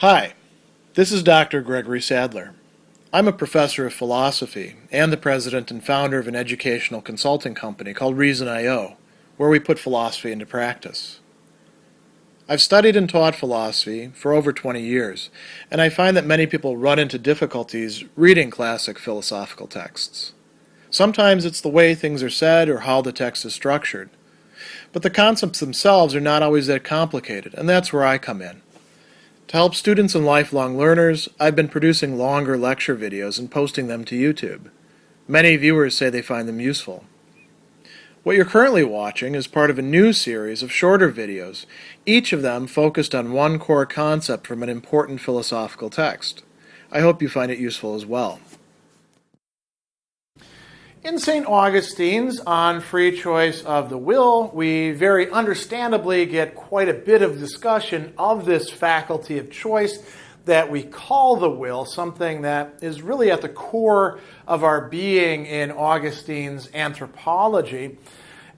Hi, this is Dr. Gregory Sadler. I'm a professor of philosophy and the president and founder of an educational consulting company called Reason.io, where we put philosophy into practice. I've studied and taught philosophy for over 20 years, and I find that many people run into difficulties reading classic philosophical texts. Sometimes it's the way things are said or how the text is structured. But the concepts themselves are not always that complicated, and that's where I come in. To help students and lifelong learners, I've been producing longer lecture videos and posting them to YouTube. Many viewers say they find them useful. What you're currently watching is part of a new series of shorter videos, each of them focused on one core concept from an important philosophical text. I hope you find it useful as well. In St. Augustine's On Free Choice of the Will, we very understandably get quite a bit of discussion of this faculty of choice that we call the will, something that is really at the core of our being in Augustine's anthropology.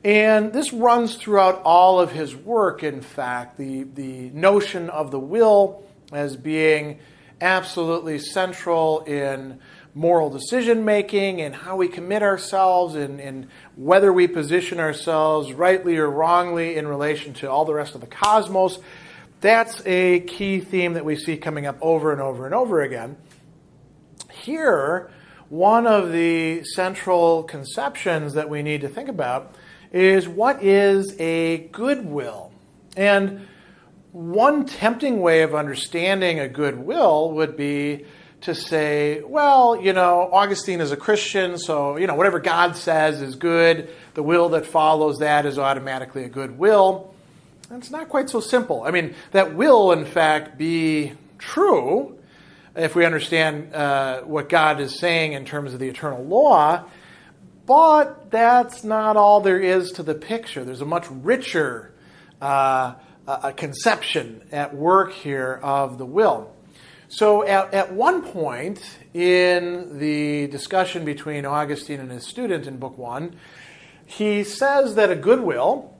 And this runs throughout all of his work, in fact, the notion of the will as being absolutely central in moral decision-making and how we commit ourselves and whether we position ourselves rightly or wrongly in relation to all the rest of the cosmos. That's a key theme that we see coming up over and over and over again. Here, one of the central conceptions that we need to think about is what is a goodwill. And one tempting way of understanding a goodwill would be to say, well, Augustine is a Christian, so, whatever God says is good. The will that follows that is automatically a good will. And it's not quite so simple. That will, in fact, be true if we understand what God is saying in terms of the eternal law, but that's not all there is to the picture. There's a much richer conception at work here of the will. So at one point in the discussion between Augustine and his student in Book 1, he says that a good will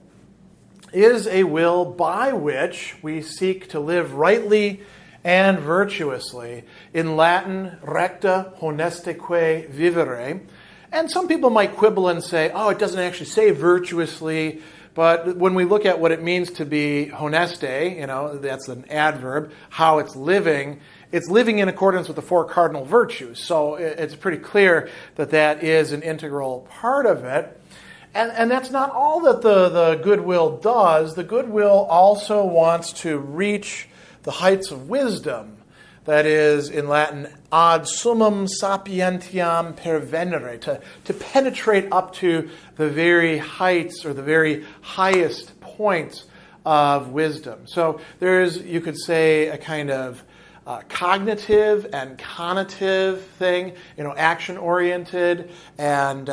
is a will by which we seek to live rightly and virtuously. In Latin, recta honestaque vivere. And some people might quibble and say, it doesn't actually say virtuously. But when we look at what it means to be honeste, that's an adverb, how it's living in accordance with the four cardinal virtues. So it's pretty clear that that is an integral part of it. And that's not all that the goodwill does. The goodwill also wants to reach the heights of wisdom. That is, in Latin, ad summum sapientiam pervenere, to penetrate up to the very heights or the very highest points of wisdom. So there's, you could say, a kind of cognitive and conative thing, action-oriented, and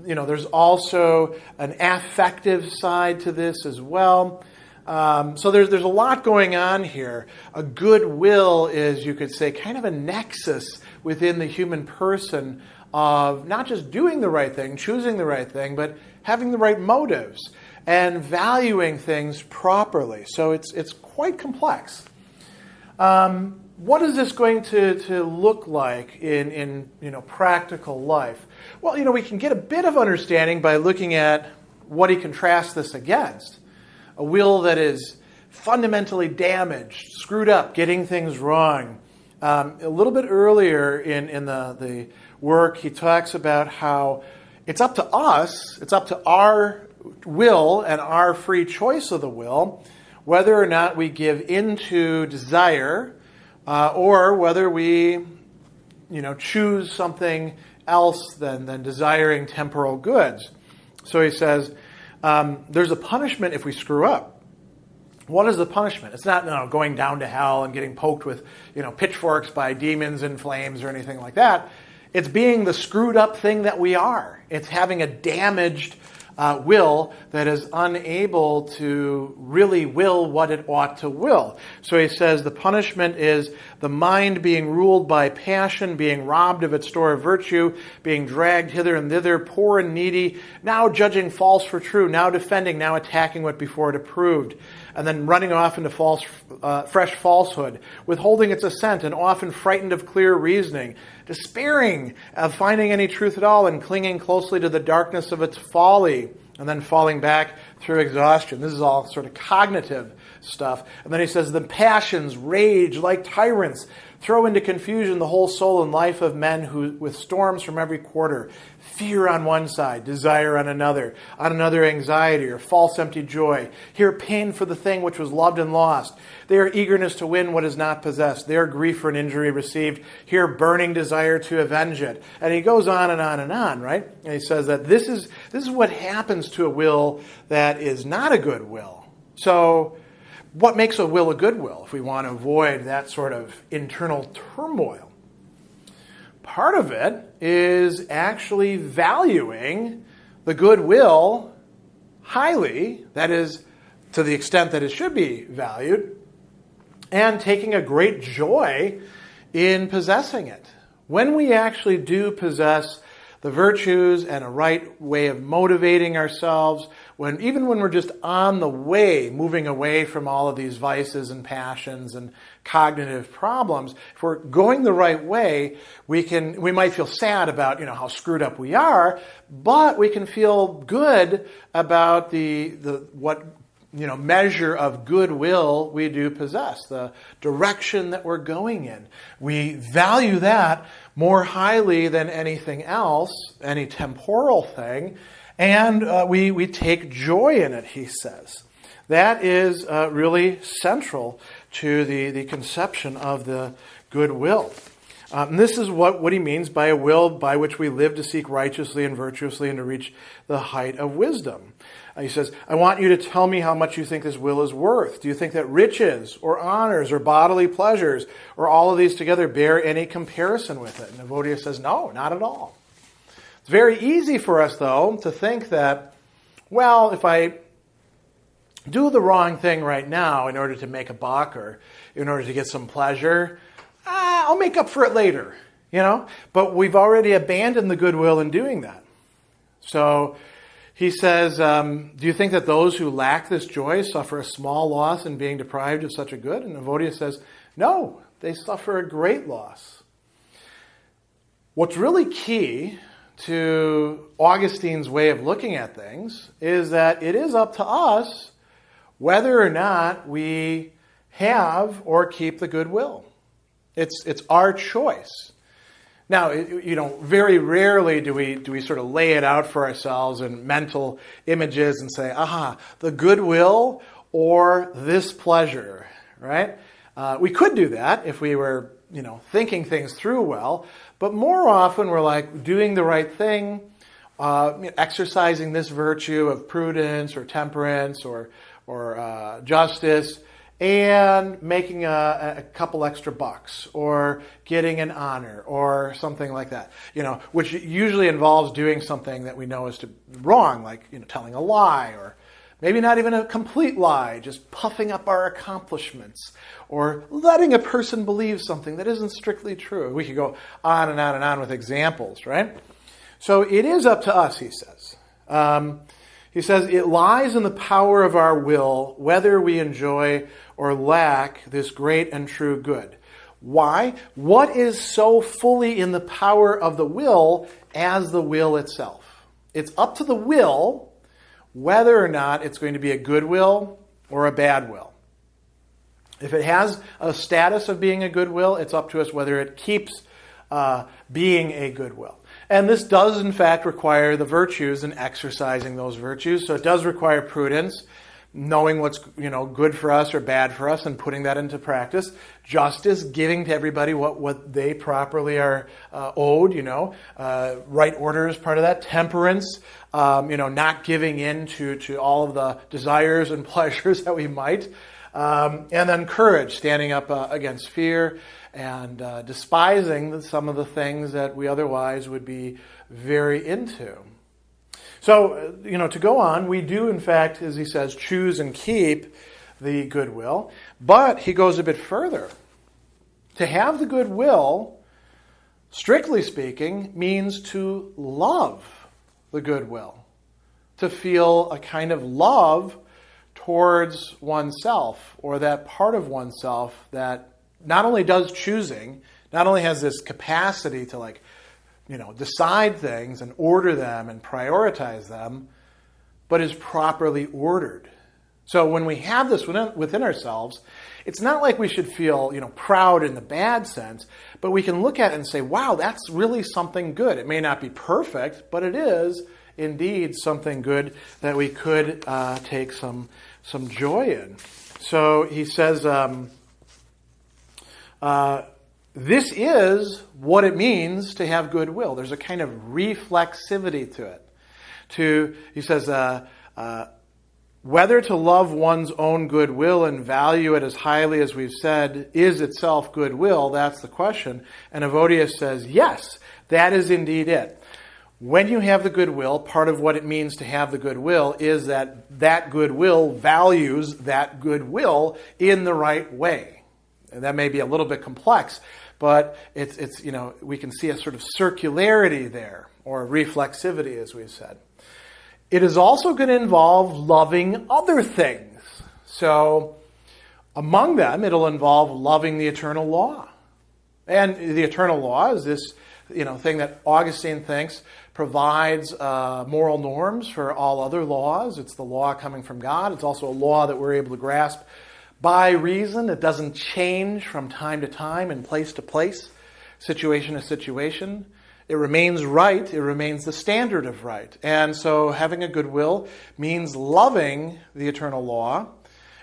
there's also an affective side to this as well. So there's a lot going on here. A good will is, you could say, kind of a nexus within the human person of not just doing the right thing, choosing the right thing, but having the right motives and valuing things properly. So it's quite complex. What is this going to look like in practical life? Well, we can get a bit of understanding by looking at what he contrasts this against. A will that is fundamentally damaged, screwed up, getting things wrong. A little bit earlier in the work, he talks about how it's up to us, it's up to our will and our free choice of the will, whether or not we give into desire or whether we choose something else than desiring temporal goods. So he says, there's a punishment if we screw up. What is the punishment? It's not going down to hell and getting poked with pitchforks by demons in flames or anything like that. It's being the screwed up thing that we are. It's having a damaged will that is unable to really will what it ought to will. So he says the punishment is the mind being ruled by passion, being robbed of its store of virtue, being dragged hither and thither, poor and needy, now judging false for true, now defending, now attacking what before it approved, and then running off into fresh falsehood, withholding its assent, and often frightened of clear reasoning, despairing of finding any truth at all, and clinging closely to the darkness of its folly, and then falling back through exhaustion. This is all sort of cognitive stuff. And then he says, the passions rage like tyrants, throw into confusion the whole soul and life of men who, with storms from every quarter, fear on one side, desire on another anxiety or false empty joy. Here pain for the thing which was loved and lost. There eagerness to win what is not possessed. There grief for an injury received. Here burning desire to avenge it. And he goes on and on and on, right? And he says that this is what happens to a will that is not a good will. So what makes a will a good will if we want to avoid that sort of internal turmoil? Part of it is actually valuing the good will highly, that is, to the extent that it should be valued, and taking a great joy in possessing it. When we actually do possess the virtues and a right way of motivating ourselves, even when we're just on the way, moving away from all of these vices and passions and cognitive problems, if we're going the right way, we might feel sad about how screwed up we are, but we can feel good about the measure of goodwill we do possess, the direction that we're going in. We value that more highly than anything else, any temporal thing, and we take joy in it, he says. That is really central to the conception of the goodwill. And this is what he means by a will by which we live to seek righteously and virtuously and to reach the height of wisdom. He says, I want you to tell me how much you think this will is worth. Do you think that riches or honors or bodily pleasures or all of these together bear any comparison with it? And Evodia says, no, not at all. It's very easy for us, though, to think that, well, if I do the wrong thing right now in order to make a buck or in order to get some pleasure, I'll make up for it later, But we've already abandoned the goodwill in doing that. So he says, do you think that those who lack this joy suffer a small loss in being deprived of such a good? And Evodia says, no, they suffer a great loss. What's really key to Augustine's way of looking at things is that it is up to us whether or not we have or keep the goodwill. It's our choice. Now, very rarely do we sort of lay it out for ourselves in mental images and say, the goodwill or this pleasure, right? We could do that if we were, thinking things through well, but more often we're like doing the right thing, exercising this virtue of prudence or temperance or justice, and making a couple extra bucks or getting an honor or something like that, which usually involves doing something that we know is wrong, like telling a lie or maybe not even a complete lie, just puffing up our accomplishments or letting a person believe something that isn't strictly true. We could go on and on and on with examples, right? So it is up to us, he says. He says, it lies in the power of our will whether we enjoy or lack this great and true good. Why? What is so fully in the power of the will as the will itself? It's up to the will whether or not it's going to be a good will or a bad will. If it has a status of being a good will, it's up to us whether it keeps being a good will. And this does, in fact, require the virtues and exercising those virtues. So it does require prudence, knowing what's good for us or bad for us and putting that into practice. Justice, giving to everybody what they properly are owed, right order is part of that. Temperance, not giving in to all of the desires and pleasures that we might. And then courage, standing up against fear and despising some of the things that we otherwise would be very into. So, to go on, we do, in fact, as he says, choose and keep the goodwill. But he goes a bit further. To have the goodwill, strictly speaking, means to love the goodwill. To feel a kind of love towards oneself, or that part of oneself that not only does choosing, not only has this capacity to decide things and order them and prioritize them, but is properly ordered. So when we have this within ourselves, it's not like we should feel, proud in the bad sense, but we can look at it and say, wow, that's really something good. It may not be perfect, but it is indeed something good that we could take some joy in. So he says, this is what it means to have goodwill. There's a kind of reflexivity to it. He says, whether to love one's own goodwill and value it as highly as we've said is itself goodwill, that's the question. And Evodius says, yes, that is indeed it. When you have the goodwill, part of what it means to have the goodwill is that goodwill values that goodwill in the right way. And that may be a little bit complex, but it's we can see a sort of circularity there, or reflexivity, as we've said. It is also going to involve loving other things. So among them, it'll involve loving the eternal law. And the eternal law is this thing that Augustine thinks provides moral norms for all other laws. It's the law coming from God. It's also a law that we're able to grasp by reason. It doesn't change from time to time and place to place, situation to situation. It remains right. It remains the standard of right. And so having a goodwill means loving the eternal law.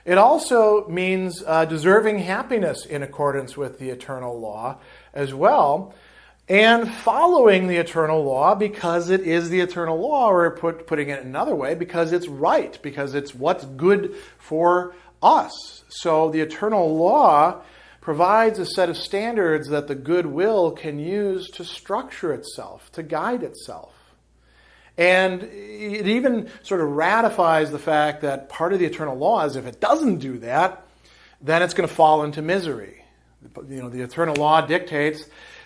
It also means deserving happiness in accordance with the eternal law as well, and following the eternal law because it is the eternal law, or putting it another way, because it's right, because it's what's good for us. So the eternal law provides a set of standards that the goodwill can use to structure itself, to guide itself. And it even sort of ratifies the fact that part of the eternal law is if it doesn't do that, then it's going to fall into misery. The eternal law dictates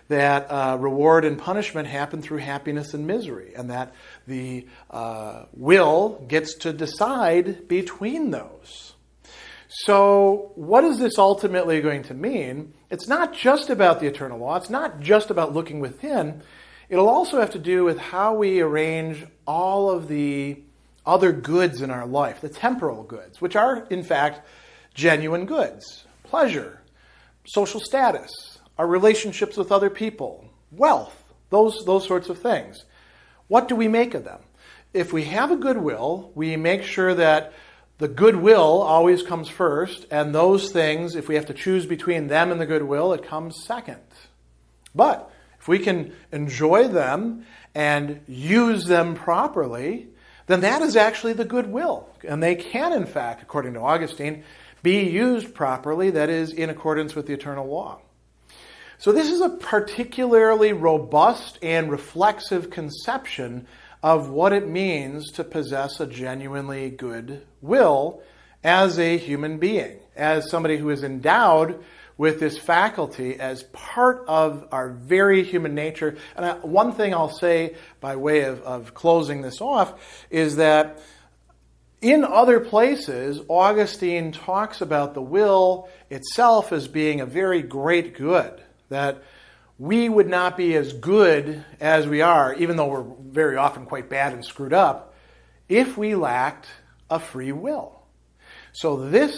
that reward and punishment happen through happiness and misery, and that the will gets to decide between those. So what is this ultimately going to mean? It's not just about the eternal law. It's not just about looking within. It'll also have to do with how we arrange all of the other goods in our life, the temporal goods, which are, in fact, genuine goods. Pleasure, social status, our relationships with other people, wealth, those sorts of things. What do we make of them? If we have a goodwill, we make sure that the goodwill always comes first, and those things, if we have to choose between them and the goodwill, it comes second. But if we can enjoy them and use them properly, then that is actually the goodwill. And they can, in fact, according to Augustine, be used properly, that is, in accordance with the eternal law. So this is a particularly robust and reflexive conception of what it means to possess a genuinely good will as a human being, as somebody who is endowed with this faculty as part of our very human nature. And one thing I'll say by way of closing this off is that in other places, Augustine talks about the will itself as being a very great good, that we would not be as good as we are, even though we're very often quite bad and screwed up, if we lacked a free will. So this,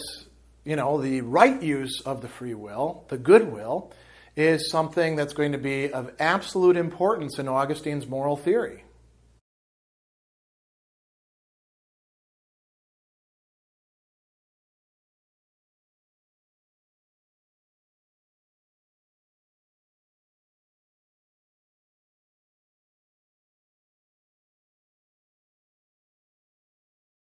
the right use of the free will, the good will, is something that's going to be of absolute importance in Augustine's moral theory.